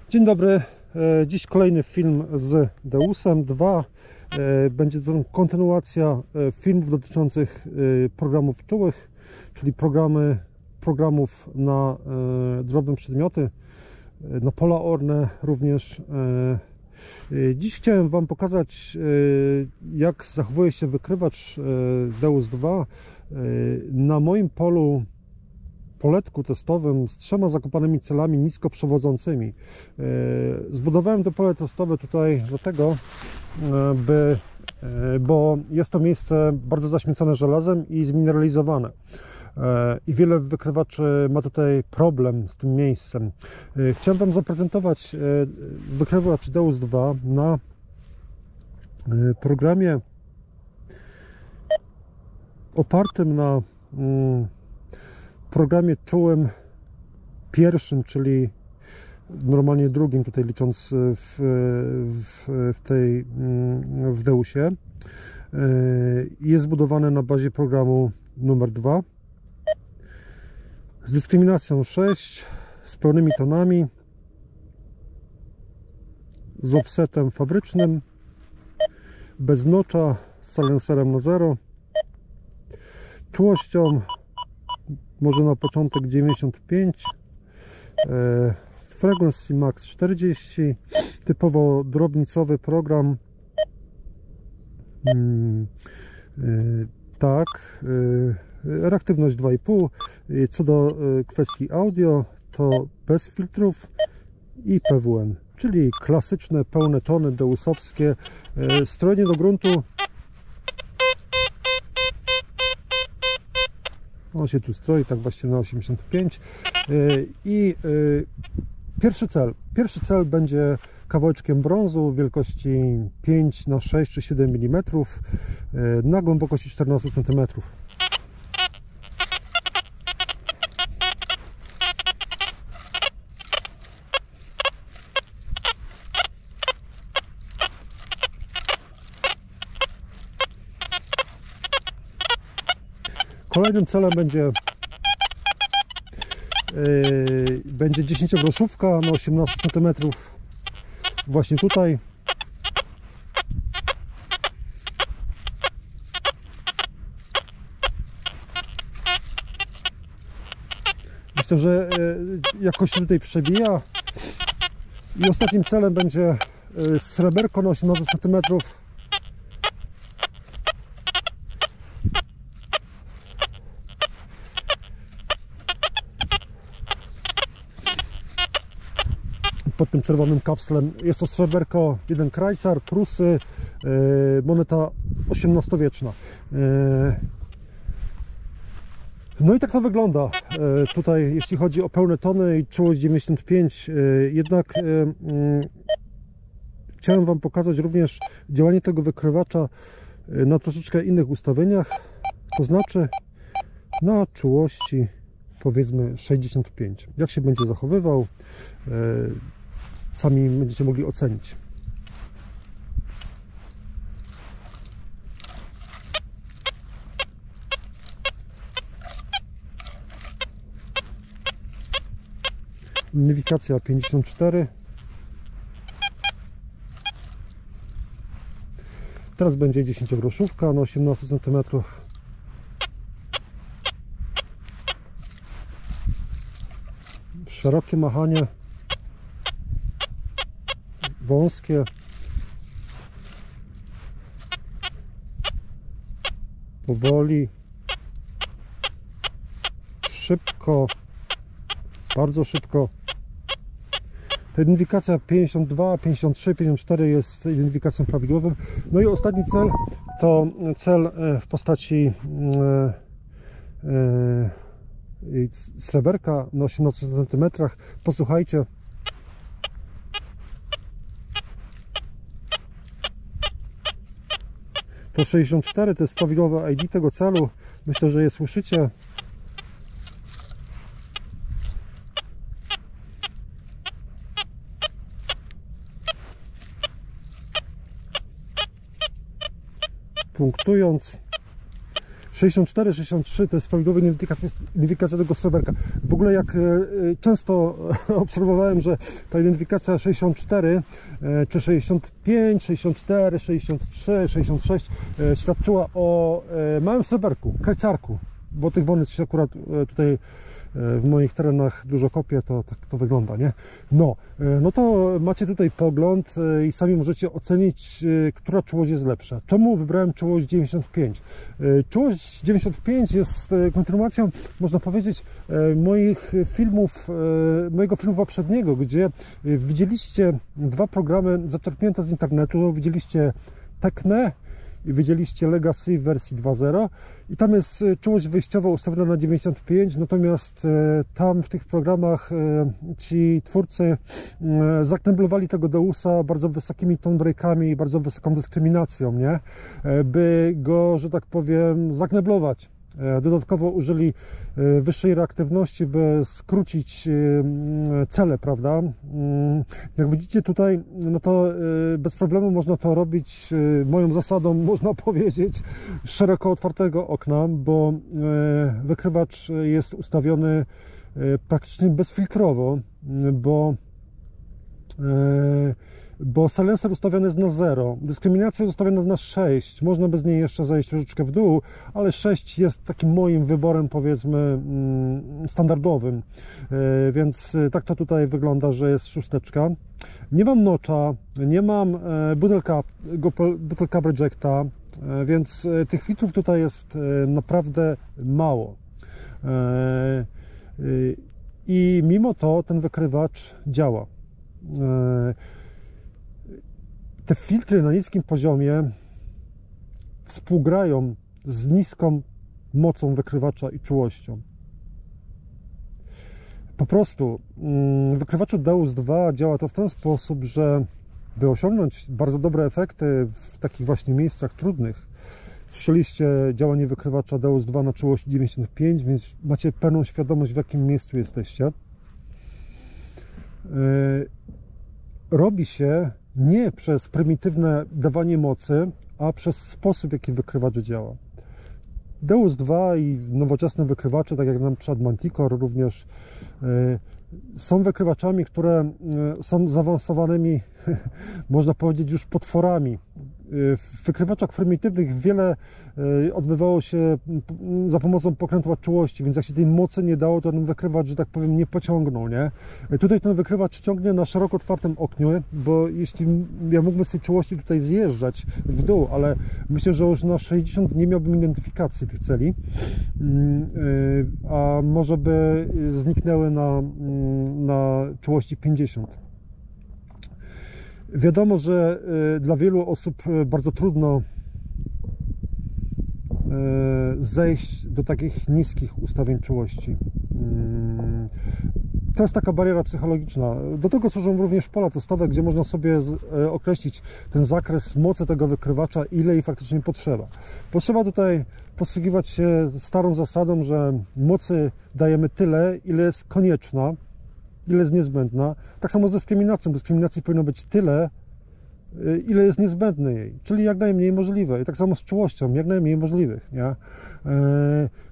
Dzień dobry, dziś kolejny film z Deusem 2. Będzie to kontynuacja filmów dotyczących programów czułych, czyli programów na drobne przedmioty, na pola orne również. Dziś chciałem Wam pokazać, jak zachowuje się wykrywacz Deus 2 na moim poletku testowym z 3 zakopanymi celami nisko przewodzącymi. Zbudowałem to pole testowe tutaj dlatego, bo jest to miejsce bardzo zaśmiecone żelazem i zmineralizowane. I wiele wykrywaczy ma tutaj problem z tym miejscem. Chciałem Wam zaprezentować wykrywacz Deus 2 na programie opartym na programie czułym pierwszym, normalnie drugim, tutaj licząc w Deusie. Jest zbudowany na bazie programu numer 2 z dyskryminacją 6, z pełnymi tonami, z offsetem fabrycznym, bez notcha, z silencerem na 0, czułością może na początek 95, frequency max 40, typowo drobnicowy program. Reaktywność 2,5. Co do kwestii audio, to bez filtrów i PWN, czyli klasyczne pełne tony deusowskie. Strojenie do gruntu. On się tu stroi tak właśnie na 85. Pierwszy cel będzie kawałeczkiem brązu wielkości 5 na 6 czy 7 mm na głębokości 14 cm. Kolejnym celem będzie 10-groszówka na 18 cm właśnie tutaj. Myślę, że jakoś się tutaj przebija. I ostatnim celem będzie sreberko na 18 cm. Pod tym czerwonym kapslem jest to sreberko 1 Kreuzer, Prusy, moneta XVIII-wieczna. No i tak to wygląda tutaj, jeśli chodzi o pełne tony i czułość 95. Jednak chciałem Wam pokazać również działanie tego wykrywacza na troszeczkę innych ustawieniach, to znaczy na czułości powiedzmy 65. Jak się będzie zachowywał, sami będziecie mogli ocenić. Unifikacja 54. Teraz będzie 10-groszówka na 18 cm. Szerokie machanie, wąskie, powoli, szybko, bardzo szybko. Ta identyfikacja 52, 53, 54 jest identyfikacją prawidłową. No i ostatni cel to cel w postaci sreberka na 18 cm. Posłuchajcie. To 64 to jest prawidłowe ID tego celu. Myślę, że je słyszycie. Punktując 64, 63 to jest prawidłowa identyfikacja tego sreberka. W ogóle jak często obserwowałem, że ta identyfikacja 64 czy 65, 64, 63, 66 świadczyła o małym sreberku, krajcarku, bo tych monet się akurat tutaj w moich terenach dużo kopię, to tak to wygląda, nie? No to macie tutaj pogląd i sami możecie ocenić, która czułość jest lepsza. Czemu wybrałem czułość 95? Czułość 95 jest kontynuacją, można powiedzieć, mojego filmu poprzedniego, gdzie widzieliście dwa programy zaczerpnięte z internetu, widzieliście Tecne i widzieliście Legacy w wersji 2.0 i tam jest czułość wyjściowa ustawiona na 95, natomiast tam w tych programach ci twórcy zakneblowali tego Deusa bardzo wysokimi tone breakami i bardzo wysoką dyskryminacją, nie? By go, że tak powiem, zakneblować. Dodatkowo użyli wyższej reaktywności, by skrócić cele, prawda? Jak widzicie tutaj, no to bez problemu można to robić moją zasadą, można powiedzieć, szeroko otwartego okna, bo wykrywacz jest ustawiony praktycznie bezfiltrowo, bo silencer ustawiony jest na 0, dyskryminacja jest ustawiona na 6, można bez niej jeszcze zejść troszeczkę w dół, ale 6 jest takim moim wyborem, powiedzmy, standardowym, więc tak to tutaj wygląda, że jest szósteczka. Nie mam notcha, nie mam butelka rejecta, więc tych filtrów tutaj jest naprawdę mało. I mimo to ten wykrywacz działa. Te filtry na niskim poziomie współgrają z niską mocą wykrywacza i czułością. Po prostu w wykrywaczu Deus 2 działa to w ten sposób, że by osiągnąć bardzo dobre efekty w takich właśnie miejscach trudnych, słyszeliście działanie wykrywacza Deus 2 na czułości 95, więc macie pełną świadomość, w jakim miejscu jesteście. Robi się nie przez prymitywne dawanie mocy, a przez sposób, jaki wykrywacz działa. Deus 2 i nowoczesne wykrywacze, tak jak na przykład Manticore również, są wykrywaczami, które są zaawansowanymi, można powiedzieć, już potworami. W wykrywaczach prymitywnych wiele odbywało się za pomocą pokrętła czułości, więc jak się tej mocy nie dało, to ten wykrywacz, że tak powiem, nie pociągnął, nie? Tutaj ten wykrywacz ciągnie na szeroko otwartym oknie, bo jeśli ja mógłbym z tej czułości tutaj zjeżdżać w dół, ale myślę, że już na 60 nie miałbym identyfikacji tych celi, a może by zniknęły na czułości 50. Wiadomo, że dla wielu osób bardzo trudno zejść do takich niskich ustawień czułości. To jest taka bariera psychologiczna. Do tego służą również pola testowe, gdzie można sobie określić ten zakres mocy tego wykrywacza, ile jej faktycznie potrzeba. Potrzeba tutaj posługiwać się starą zasadą, że mocy dajemy tyle, ile jest konieczna, ile jest niezbędna. Tak samo z dyskryminacją. Dyskryminacji powinno być tyle, ile jest niezbędne jej, czyli jak najmniej możliwe. I tak samo z czułością, jak najmniej możliwych, nie?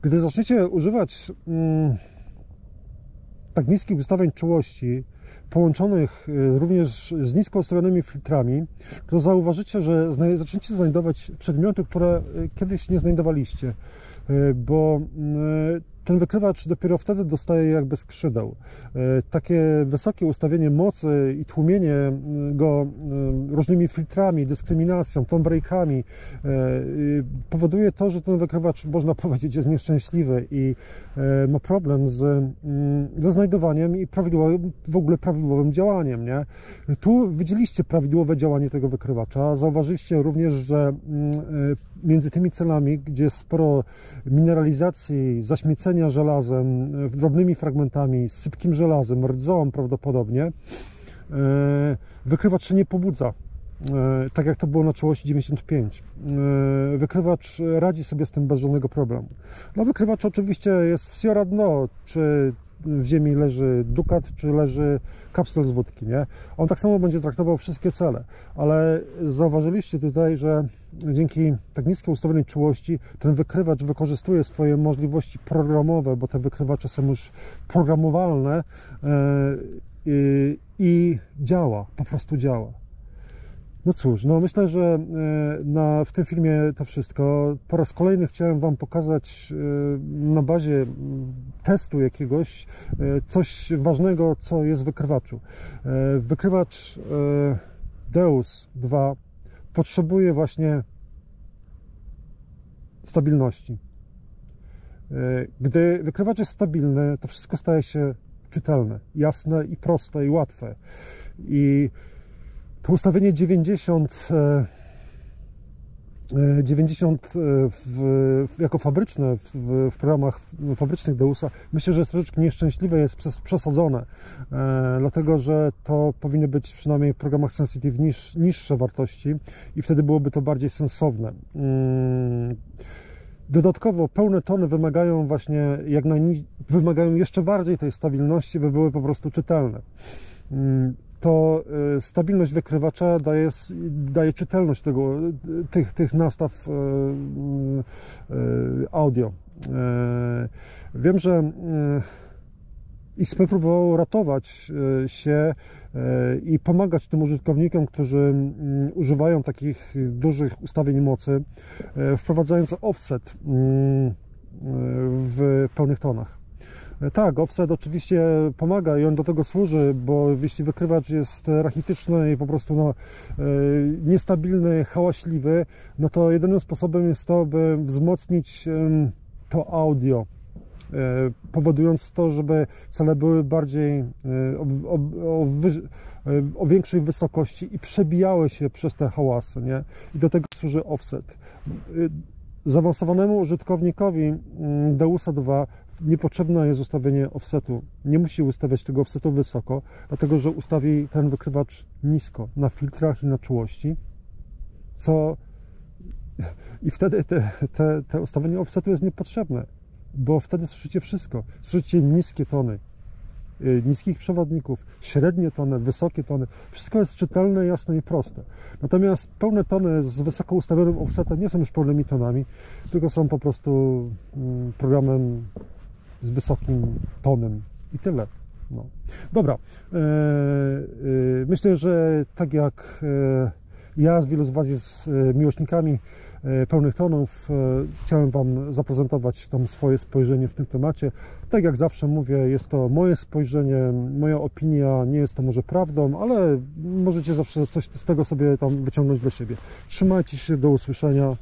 Gdy zaczniecie używać tak niskich ustawień czułości, połączonych również z nisko ustawionymi filtrami, to zauważycie, że zaczniecie znajdować przedmioty, które kiedyś nie znajdowaliście, bo ten wykrywacz dopiero wtedy dostaje jakby skrzydeł. Takie wysokie ustawienie mocy i tłumienie go różnymi filtrami, dyskryminacją, tone breakami powoduje to, że ten wykrywacz, można powiedzieć, jest nieszczęśliwy i ma problem ze znajdowaniem i w ogóle prawidłowym działaniem, nie? Tu widzieliście prawidłowe działanie tego wykrywacza. Zauważyliście również, że między tymi celami, gdzie jest sporo mineralizacji, zaśmiecenia żelazem, drobnymi fragmentami, z sypkim żelazem, rdzą prawdopodobnie, wykrywacz się nie pobudza, tak jak to było na czułości 95. Wykrywacz radzi sobie z tym bez żadnego problemu. Dla wykrywacza oczywiście jest wsiora dno, czy w ziemi leży dukat, czy leży kapsel z wódki, nie? On tak samo będzie traktował wszystkie cele, ale zauważyliście tutaj, że dzięki tak niskiej ustawionej czułości ten wykrywacz wykorzystuje swoje możliwości programowe, bo te wykrywacze są już programowalne i działa, po prostu działa. No cóż, no myślę, że w tym filmie to wszystko. Po raz kolejny chciałem Wam pokazać na bazie testu jakiegoś coś ważnego, co jest w wykrywaczu. Wykrywacz Deus 2 potrzebuje właśnie stabilności. Gdy wykrywacz jest stabilny, to wszystko staje się czytelne, jasne i proste i łatwe. I to ustawienie 90 jako fabryczne w programach fabrycznych Deusa, myślę, że jest troszeczkę nieszczęśliwe, jest przesadzone, dlatego że to powinny być przynajmniej w programach Sensitive niższe wartości i wtedy byłoby to bardziej sensowne. Dodatkowo pełne tony wymagają właśnie wymagają jeszcze bardziej tej stabilności, by były po prostu czytelne. To stabilność wykrywacza daje czytelność tych nastaw audio. Wiem, że XP próbowało ratować się i pomagać tym użytkownikom, którzy używają takich dużych ustawień mocy, wprowadzając offset w pełnych tonach. Tak, offset oczywiście pomaga i on do tego służy, bo jeśli wykrywacz jest rachityczny i po prostu niestabilny, hałaśliwy, no to jedynym sposobem jest to, by wzmocnić to audio, powodując to, żeby cele były bardziej o większej wysokości i przebijały się przez te hałasy, nie? I do tego służy offset. Zaawansowanemu użytkownikowi Deusa 2 niepotrzebne jest ustawienie offsetu. Nie musi ustawiać tego offsetu wysoko, dlatego że ustawi ten wykrywacz nisko na filtrach i na czułości, i wtedy te ustawienie offsetu jest niepotrzebne, bo wtedy słyszycie wszystko. Słyszycie niskie tony niskich przewodników, średnie tony, wysokie tony. Wszystko jest czytelne, jasne i proste. Natomiast pełne tony z wysoko ustawionym offsetem nie są już pełnymi tonami, tylko są po prostu programem z wysokim tonem i tyle. No. Dobra, myślę, że tak jak ja, wielu z Was jest miłośnikami pełnych tonów, chciałem Wam zaprezentować tam swoje spojrzenie w tym temacie. Tak jak zawsze mówię, jest to moje spojrzenie, moja opinia, nie jest to może prawdą, ale możecie zawsze coś z tego sobie tam wyciągnąć dla siebie. Trzymajcie się, do usłyszenia.